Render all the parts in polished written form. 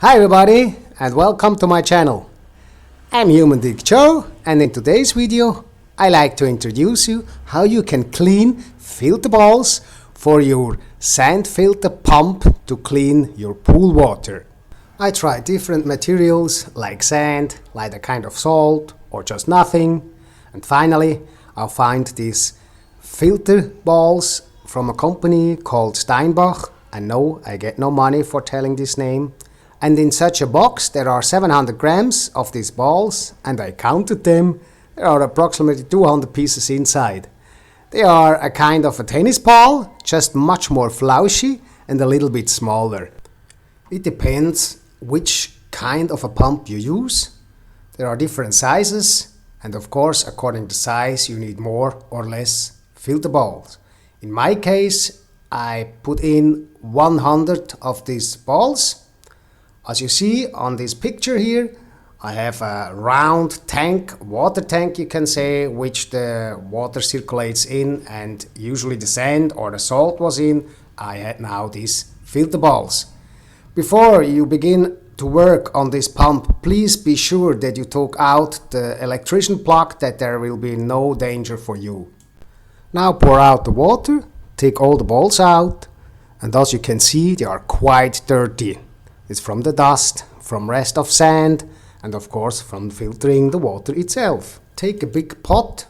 Hi everybody and welcome to my channel. I'm Human Dig Joe, and in today's video I like to introduce you how you can clean filter balls for your sand filter pump to clean your pool water. I tried different materials like sand, like a kind of salt or just nothing, and finally I found these filter balls from a company called Steinbach. And no, I get no money for telling this name. And in such a box there are 700 grams of these balls, and I counted them. There are approximately 200 pieces inside. They are a kind of a tennis ball, just much more flashy and a little bit smaller. It depends which kind of a pump you use. There are different sizes, and of course according to size you need more or less filter balls. In my case I put in 100 of these balls. As you see on this picture here, I have a round tank, water tank you can say, which the water circulates in, and usually the sand or the salt was in. I had now these filter balls. Before you begin to work on this pump, please be sure that you took out the electrician plug, that there will be no danger for you. Now pour out the water, take all the balls out, and as you can see they are quite dirty. It's from the dust, from rest of sand, and of course from filtering the water itself. Take a big pot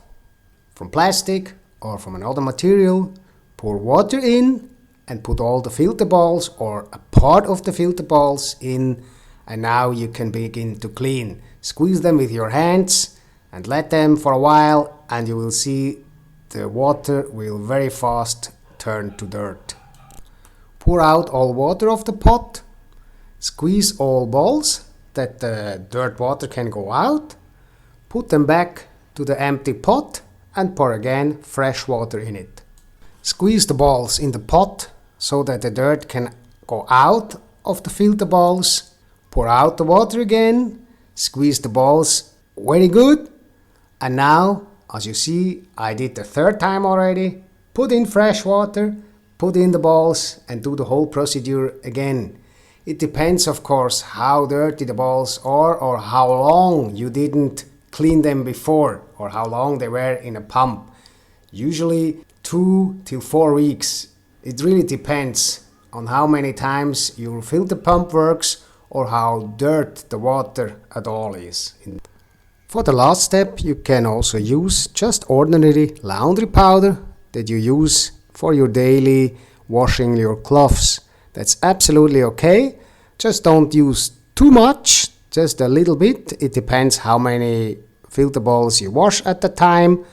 from plastic or from another material, pour water in and put all the filter balls or a part of the filter balls in, and now you can begin to clean. Squeeze them with your hands and let them for a while, and you will see the water will very fast turn to dirt. Pour out all water of the pot. Squeeze all balls that the dirt water can go out. Put them back to the empty pot and pour again fresh water in it. Squeeze the balls in the pot so that the dirt can go out of the filter balls. Pour out the water again. Squeeze the balls very good. And now, as you see, I did the third time already. Put in fresh water, put in the balls and do the whole procedure again. It depends, of course, how dirty the balls are or how long you didn't clean them before or how long they were in a pump. Usually 2 till 4 weeks. It really depends on how many times your filter pump works or how dirty the water at all is. For the last step you can also use just ordinary laundry powder that you use for your daily washing your clothes. That's absolutely okay. Just don't use too much, just a little bit. It depends how many filter balls you wash at the time,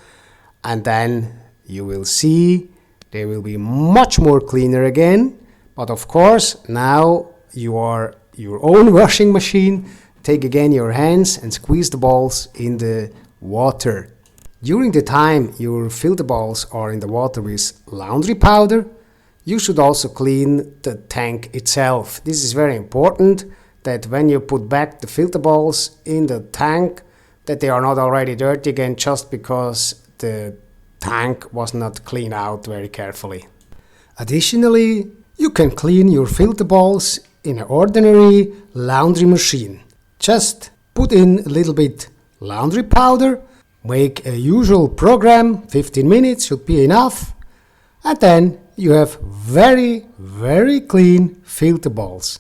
and then you will see they will be much more cleaner again. But of course, now you are your own washing machine. Take again your hands and squeeze the balls in the water. During the time your filter balls are in the water with laundry powder, you should also clean the tank itself. This is very important, that when you put back the filter balls in the tank, that they are not already dirty again just because the tank was not cleaned out very carefully. Additionally, you can clean your filter balls in an ordinary laundry machine. Just put in a little bit laundry powder, make a usual program, 15 minutes should be enough, and then you have very clean filter balls.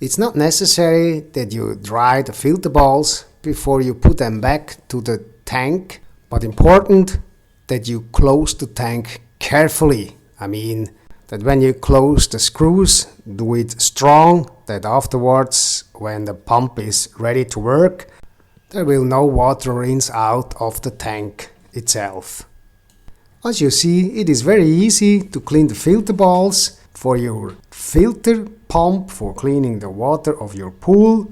It's not necessary that you dry the filter balls before you put them back to the tank, but important that you close the tank carefully. I mean that when you close the screws, do it strong, that afterwards when the pump is ready to work, there will no water rinse out of the tank itself. As you see, it is very easy to clean the filter balls for your filter pump for cleaning the water of your pool.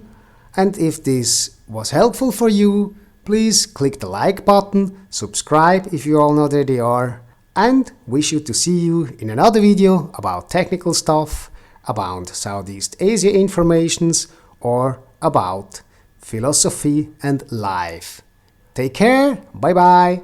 And if this was helpful for you, please click the like button, subscribe if you already are, and wish you to see you in another video about technical stuff, about Southeast Asia informations, or about philosophy and life. Take care, bye bye!